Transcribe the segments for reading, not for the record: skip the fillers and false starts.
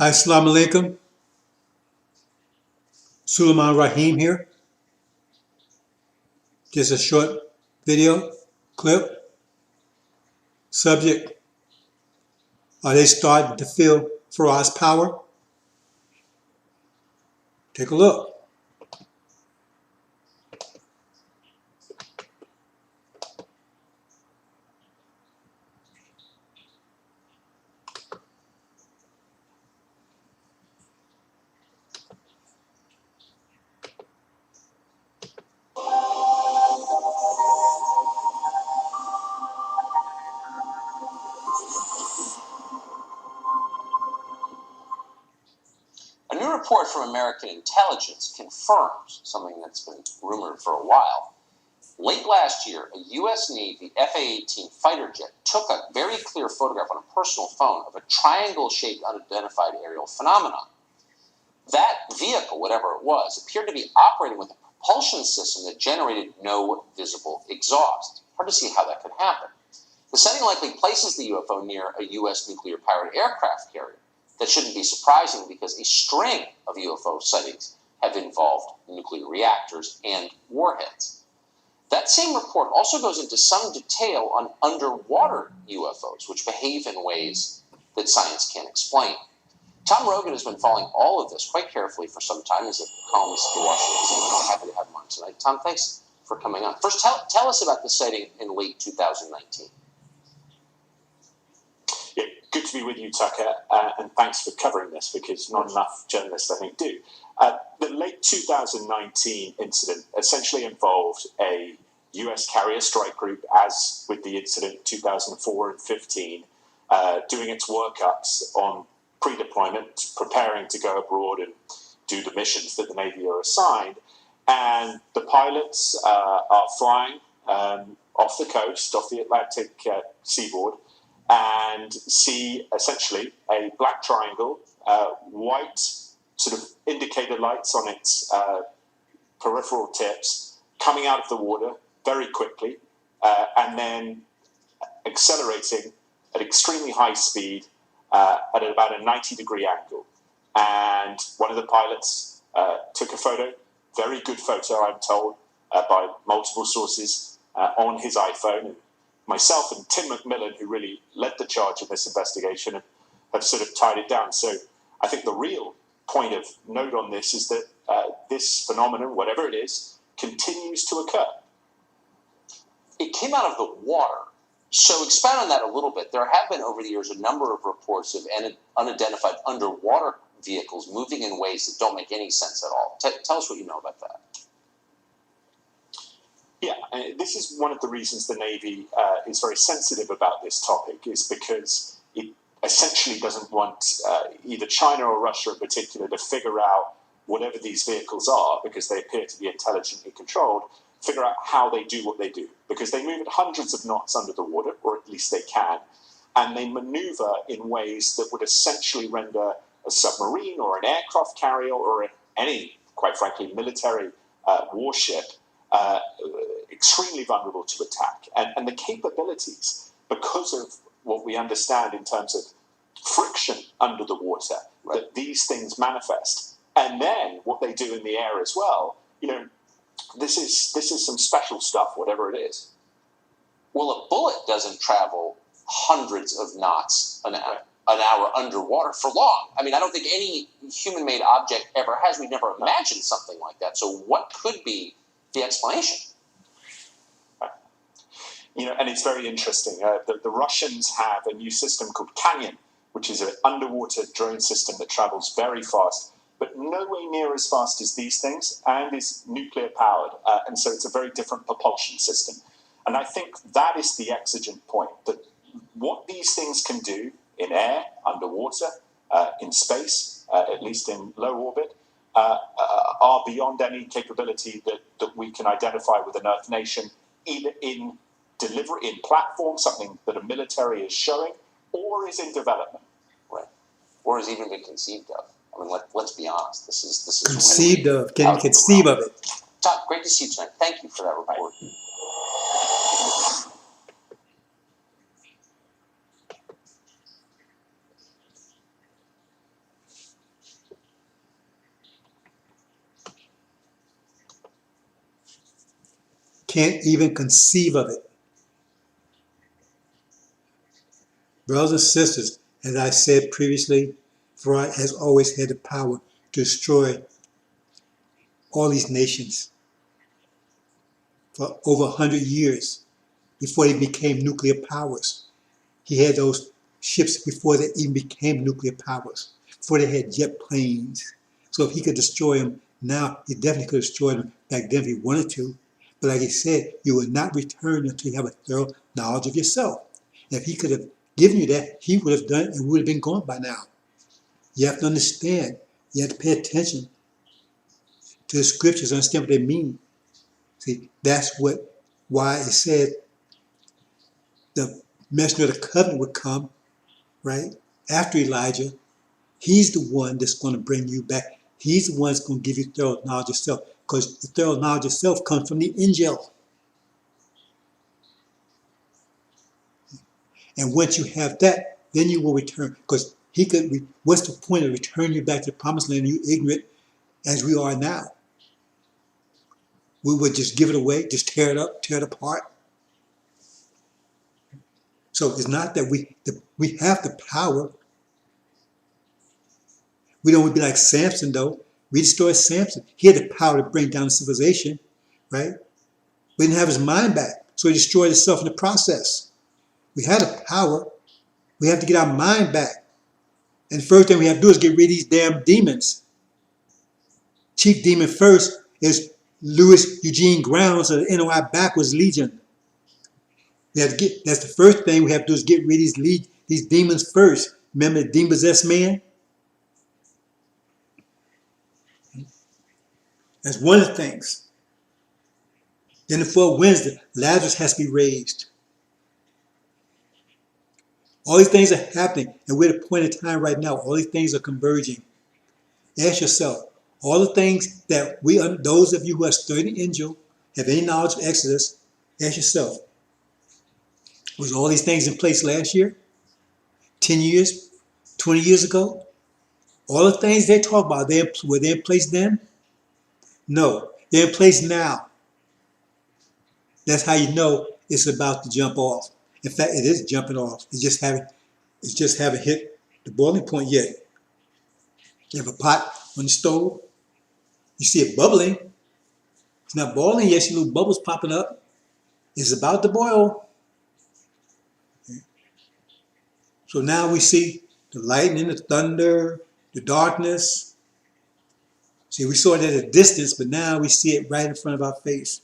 Assalamu alaikum. Suleiman Raheem here. Just a short video clip. Subject: are they starting to feel Farah's power? Take a look. A new report from American intelligence confirms something that's been rumored for a while. Late last year, a U.S. Navy FA-18 fighter jet took a very clear photograph on a personal phone of a triangle-shaped unidentified aerial phenomenon. That vehicle, whatever it was, appeared to be operating with a propulsion system that generated no visible exhaust. Hard to see how that could happen. The setting likely places the UFO near a U.S. nuclear-powered aircraft carrier. That shouldn't be surprising because a string of UFO sightings have involved nuclear reactors and warheads. That same report also goes into some detail on underwater UFOs, which behave in ways that science can't explain. Tom Rogan has been following all of this quite carefully for some time. He's a columnist for Washington. I'm happy to have him on tonight. Tom, thanks for coming on. First, tell us about the sighting in late 2019. Yeah, good to be with you, Tucker, and thanks for covering this because not enough journalists, I think, do. The late 2019 incident essentially involved a US carrier strike group, as with the incident in 2004 and 15, doing its workups on pre-deployment, preparing to go abroad and do the missions that the Navy are assigned. And the pilots are flying off the coast, off the Atlantic seaboard, and see essentially a black triangle, white sort of indicator lights on its peripheral tips coming out of the water very quickly and then accelerating at extremely high speed at about a 90-degree angle. And one of the pilots took a photo, very good photo, I'm told, by multiple sources on his iPhone. And myself and Tim McMillan, who really led the charge in this investigation, have sort of tied it down. So I think the real point of note on this is that this phenomenon, whatever it is, continues to occur. It came out of the water. So expand on that a little bit. There have been over the years a number of reports of unidentified underwater vehicles moving in ways that don't make any sense at all. Tell us what you know about that. Yeah, this is one of the reasons the Navy is very sensitive about this topic, is because it essentially doesn't want either China or Russia in particular to figure out whatever these vehicles are, because they appear to be intelligently controlled, figure out how they do what they do. Because they move at hundreds of knots under the water, or at least they can, and they maneuver in ways that would essentially render a submarine or an aircraft carrier or any, quite frankly, military warship extremely vulnerable to attack. And the capabilities, because of what we understand in terms of friction under the water, right, that these things manifest. And then what they do in the air as well, you know, this is some special stuff, whatever it is. Well, a bullet doesn't travel hundreds of knots an hour underwater for long. I mean, I don't think any human-made object ever has. We've never imagined something like that. So what could be the explanation? You know, and it's very interesting. The Russians have a new system called Canyon, which is an underwater drone system that travels very fast, but nowhere near as fast as these things, and is nuclear powered. And so it's a very different propulsion system. And I think that is the exigent point, that what these things can do in air, underwater, in space, at least in low orbit, are beyond any capability that we can identify with an Earth nation, either in delivery, in platform, something that a military is showing, or is in development. Right. Or has even been conceived of. I mean, let's be honest. This is Conceived really of. Can you conceive of it? Tom, great to see you tonight. Thank you for that report. can't even conceive of it. Brothers and sisters, as I said previously, Freud has always had the power to destroy all these nations for over 100 years before they became nuclear powers. He had those ships before they even became nuclear powers, before they had jet planes. So if he could destroy them now, he definitely could destroy them back then if he wanted to. But like he said, you will not return until you have a thorough knowledge of yourself. And if he could have given you that, he would have done it and would have been gone by now. You have to understand. You have to pay attention to the scriptures, understand what they mean. See, that's why it said the messenger of the covenant would come, right, after Elijah. He's the one that's going to bring you back. He's the one that's going to give you thorough knowledge of self, because the thorough knowledge of self comes from the Injil. And once you have that, then you will return, because he could. What's the point of returning you back to the promised land, you ignorant as we are now? We would just give it away, just tear it up, tear it apart. So it's not that we have the power. We don't want to be like Samson, though. We destroyed Samson. He had the power to bring down civilization, right? We didn't have his mind back, so he destroyed himself in the process. We had the power. We have to get our mind back. And the first thing we have to do is get rid of these damn demons. Chief demon first is Louis Eugene Grounds of the NOI Backwards Legion. That's the first thing we have to do is get rid of these demons first. Remember the demon-possessed man? That's one of the things. Then the fourth Wednesday, Lazarus has to be raised. All these things are happening, and we're at a point in time right now. All these things are converging. Ask yourself, all the things that those of you who have studied the Injil, have any knowledge of Exodus, ask yourself, was all these things in place last year? 10 years? 20 years ago? All the things they talk about, were they in place then? No, they're in place now. That's how you know it's about to jump off. In fact, it is jumping off. It's just haven't hit the boiling point yet. You have a pot on the stove. You see it bubbling. It's not boiling yet. You see little bubbles popping up. It's about to boil. So now we see the lightning, the thunder, the darkness. See, we saw it at a distance, but now we see it right in front of our face.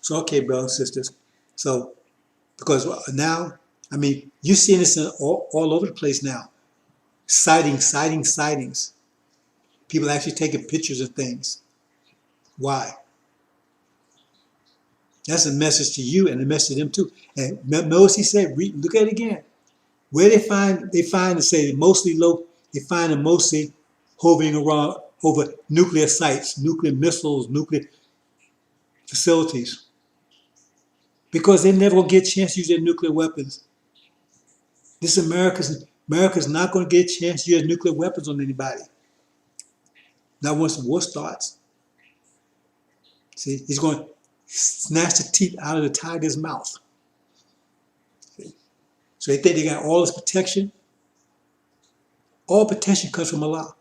So, okay, brothers and sisters. So, because now, I mean, you're seeing this all over the place now. Sightings. People actually taking pictures of things. Why? That's a message to you and a message to them too. And notice he said, look at it again. Where they find to say they find them mostly hovering around over nuclear sites, nuclear missiles, nuclear facilities. Because they never will get a chance to use their nuclear weapons. This America's not going to get a chance to use nuclear weapons on anybody. Not once the war starts. See, he's going to snatch the teeth out of the tiger's mouth. See? So they think they got all this protection. All protection comes from Allah.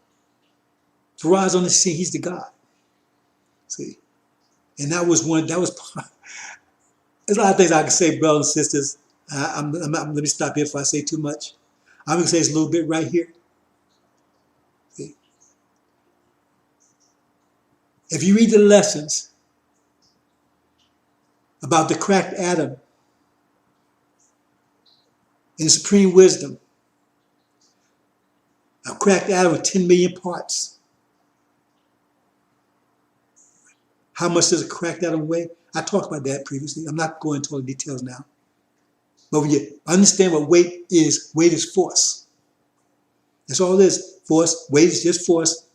Faraz on the scene, he's the God. See? And there's a lot of things I can say, brothers and sisters. Let me stop here if I say too much. I'm going to say this a little bit right here. See? If you read the lessons about the cracked atom and supreme wisdom, a cracked atom with 10 million parts. How much does a cracked atom weigh? I talked about that previously. I'm not going into all the details now. But when you understand what weight is force. That's all it is. Force, weight is just force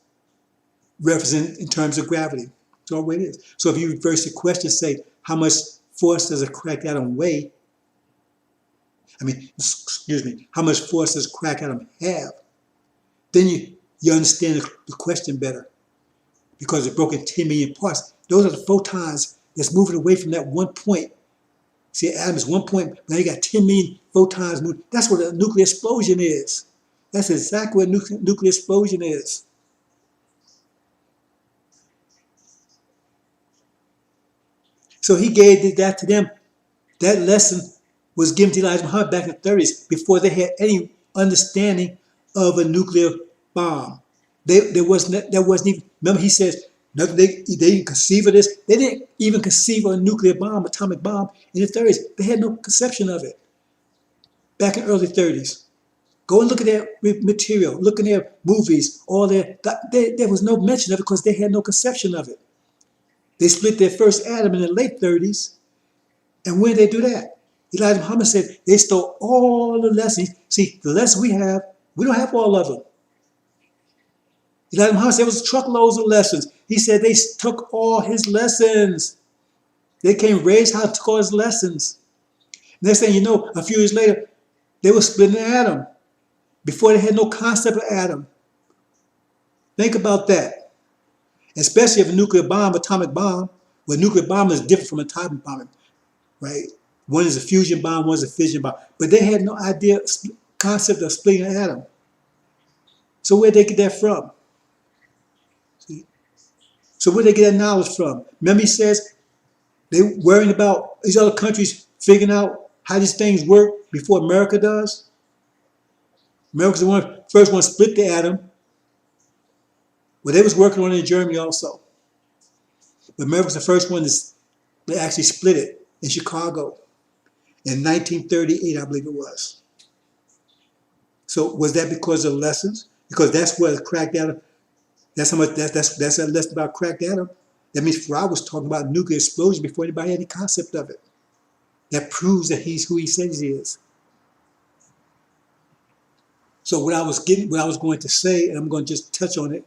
represented in terms of gravity. That's all weight is. So if you reverse the question, say, how much force does a cracked atom weigh? How much force does a cracked atom have? Then you understand the question better. Because it's broken 10 million parts. Those are the photons That's moving away from that 1 point. See, an atom is 1 point, now you got 10 million photons moving. That's what a nuclear explosion is. That's exactly what a nuclear explosion is. So he gave that to them. That lesson was given to Elijah Muhammad back in the 30s before they had any understanding of a nuclear bomb. There wasn't even, remember he says, nothing, they didn't conceive of this. They didn't even conceive of a nuclear bomb, atomic bomb in the 30s. They had no conception of it back in the early 30s. Go and look at their material, look at their movies, all their, there was no mention of it because they had no conception of it. They split their first atom in the late 30s. And when did they do that? Elijah Muhammad said they stole all the lessons. See, the lessons we don't have all of them. Elijah Muhammad said it was truckloads of lessons. He said they took all his lessons. They came raised how to took all his lessons. Next thing you know, a few years later, they were splitting an atom. Before they had no concept of atom. Think about that. Especially if a nuclear bomb, atomic bomb, well, nuclear bomb is different from atomic bomb, right? One is a fusion bomb, one is a fission bomb. But they had no idea, concept of splitting an atom. So where'd they get that from? See? So where'd they get that knowledge from? Remember he says they worrying about these other countries figuring out how these things work before America does? America's the first one to split the atom. Well, they was working on it in Germany also. But America was the first one to actually split it in Chicago in 1938, I believe it was. So was that because of lessons? Because that's where the cracked atom, that's how much, that's a lesson about cracked atom. That means Farah was talking about nuclear explosion before anybody had any concept of it. That proves that he's who he says he is. So what I was going to say, and I'm going to just touch on it.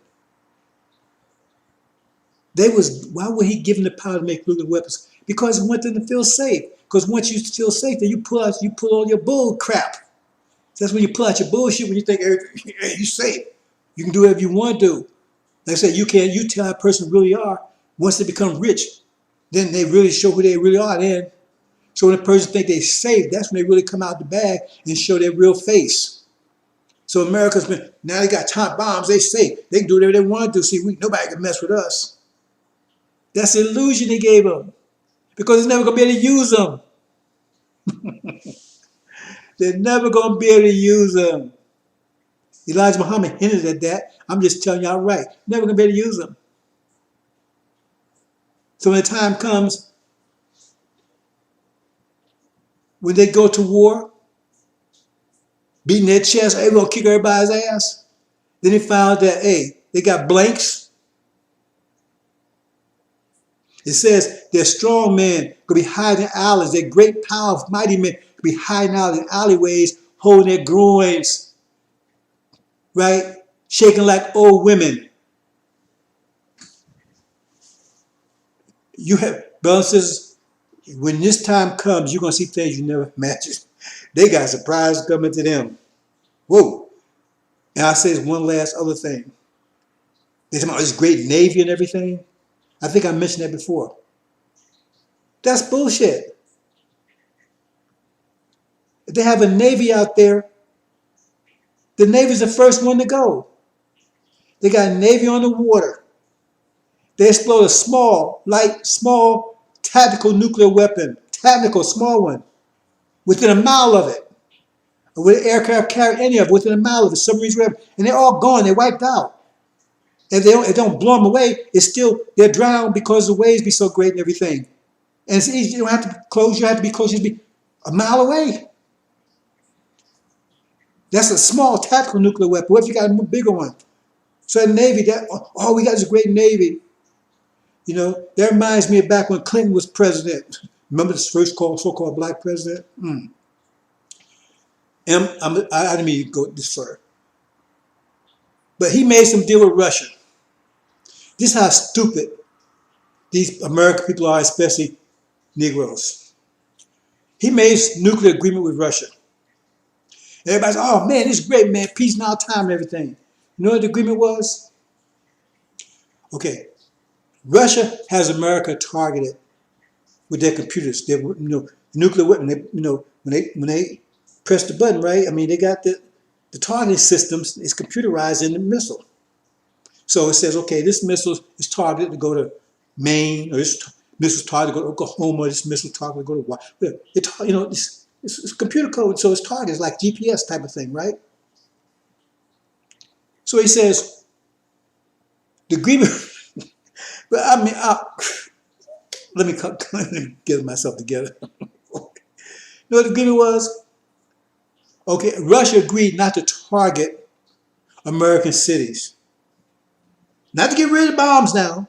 Why would he give them the power to make nuclear weapons? Because he wanted them to feel safe. Because once you feel safe, then you pull all your bull crap. That's when you pull out your bullshit when you think, hey, you're safe. You can do whatever you want to do. Like I said, you tell how a person really are. Once they become rich, then they really show who they really are then. So when a person think they're safe, that's when they really come out the bag and show their real face. So America's been, now they got atomic bombs, they safe. They can do whatever they want to do. See, nobody can mess with us. That's the illusion they gave them. Because they're never going to be able to use them. They're never going to be able to use them. Elijah Muhammad hinted at that. I'm just telling y'all right. Never going to be able to use them. So when the time comes, when they go to war, beating their chest, hey, we're going to kick everybody's ass. Then they found that, hey, they got blanks. It says they're strong men, could be hiding in alleys. They're great, powerful, mighty men, could be hiding out in alleyways, holding their groins, right? Shaking like old women. You have, brothers and sisters, when this time comes, you're going to see things you never imagined. They got a surprise coming to them. Whoa. And I'll say one last other thing. They're talking about this great Navy and everything. I think I mentioned that before. That's bullshit. If they have a Navy out there, the Navy's the first one to go. They got a Navy on the water. They explode a small tactical nuclear weapon, tactical, small one, within a mile of it. Or with an aircraft carry any of it, within a mile of it, submarines, whatever, and they're all gone, they're wiped out. If it don't blow them away, it's still, they're drowned because the waves be so great and everything. And it's easy, you don't have to be close, you have to be close, you have to be a mile away. That's a small tactical nuclear weapon. What if you got a bigger one? So the Navy, we got this great Navy. You know, that reminds me of back when Clinton was president. Remember this first so-called black president? I didn't mean to go this far. But he made some deal with Russia. This is how stupid these American people are, especially Negroes. He made a nuclear agreement with Russia. Everybody's, oh man, this is great, man, peace in our time and everything. You know what the agreement was? Okay, Russia has America targeted with their computers. They, nuclear weapon. When they press the button, right? I mean, they got the targeting systems is computerized in the missile. So it says, okay, this missile is targeted to go to Maine, or this missile is targeted to go to Oklahoma. This missile is targeted to go to it's computer code, so it's targeted. It's like GPS type of thing, right? So he says the agreement. But I mean, let me get myself together. You know what the agreement was? Okay, Russia agreed not to target American cities. Not to get rid of bombs now,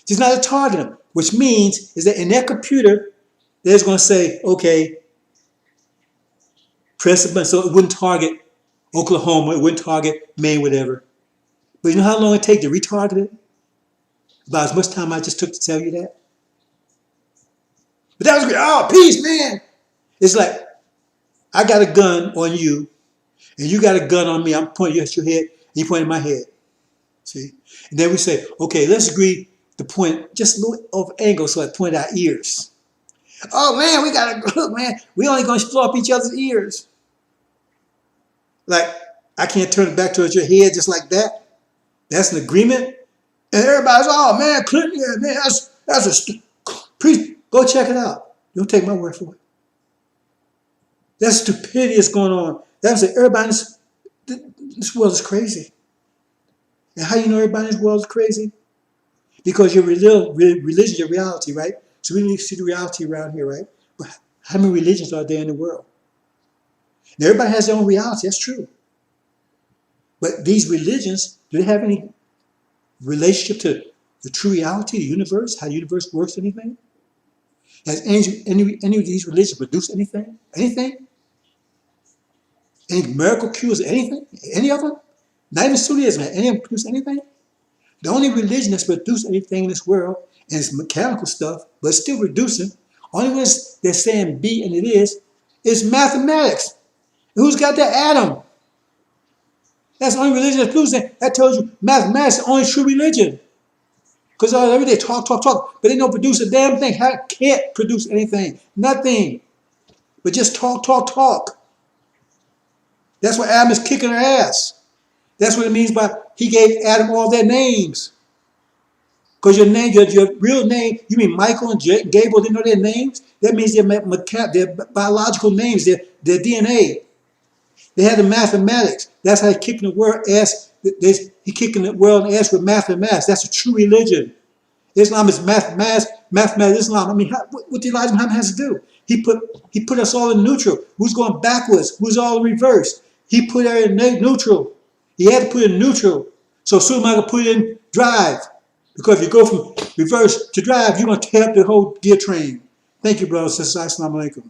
just not to target them, which means is that in their computer, they're going to say, okay, press a button, so it wouldn't target Oklahoma, it wouldn't target Maine, whatever. But you know how long it takes to retarget it? About as much time I just took to tell you that. But that was great. Oh, peace, man. It's like, I got a gun on you, and you got a gun on me. I'm pointing at your head, and you pointing at my head. See? And then we say, okay, let's agree to point just a little off angle so I point our ears. Oh, man, we got to look, man. We only going to blow up each other's ears. Like, I can't turn it back towards your head just like that. That's an agreement. And everybody's, oh, man, Clinton, yeah, man, that's please, go check it out. Don't take my word for it. That stupidity is going on. That's it. Everybody this world is crazy. And how you know everybody in this world is crazy? Because your religion is your reality, right? So we need to see the reality around here, right? But how many religions are there in the world? Now, everybody has their own reality. That's true. But these religions, do they have any relationship to the true reality, the universe, how the universe works, anything? Has any of these religions produced anything? Anything? Any miracle cures, anything? Any of them? Not even Sunnism, any of them produce anything? The only religion that's produced anything in this world, and it's mechanical stuff, but it's still producing, only one they're saying be and it is mathematics. And who's got that atom? That's the only religion that's producing. That tells you mathematics is the only true religion. Because every day talk, but they don't produce a damn thing. Can't produce anything. Nothing. But just talk. That's why Adam is kicking her ass. That's what it means by he gave Adam all their names. Because your name, your real name, you mean Michael and Gabriel didn't know their names? That means their biological names, their DNA. They had the mathematics. That's how he kicking the world ass. He kicking the world in the ass with mathematics. That's a true religion. Islam is mathematics. Islam. I mean, what did Elijah Muhammad has to do? He put us all in neutral. Who's going backwards? Who's all in reverse? He put her in neutral. He had to put it in neutral. So soon I could put it in drive. Because if you go from reverse to drive, you're going to tear up the whole gear train. Thank you, brothers and sisters. Assalamu alaikum.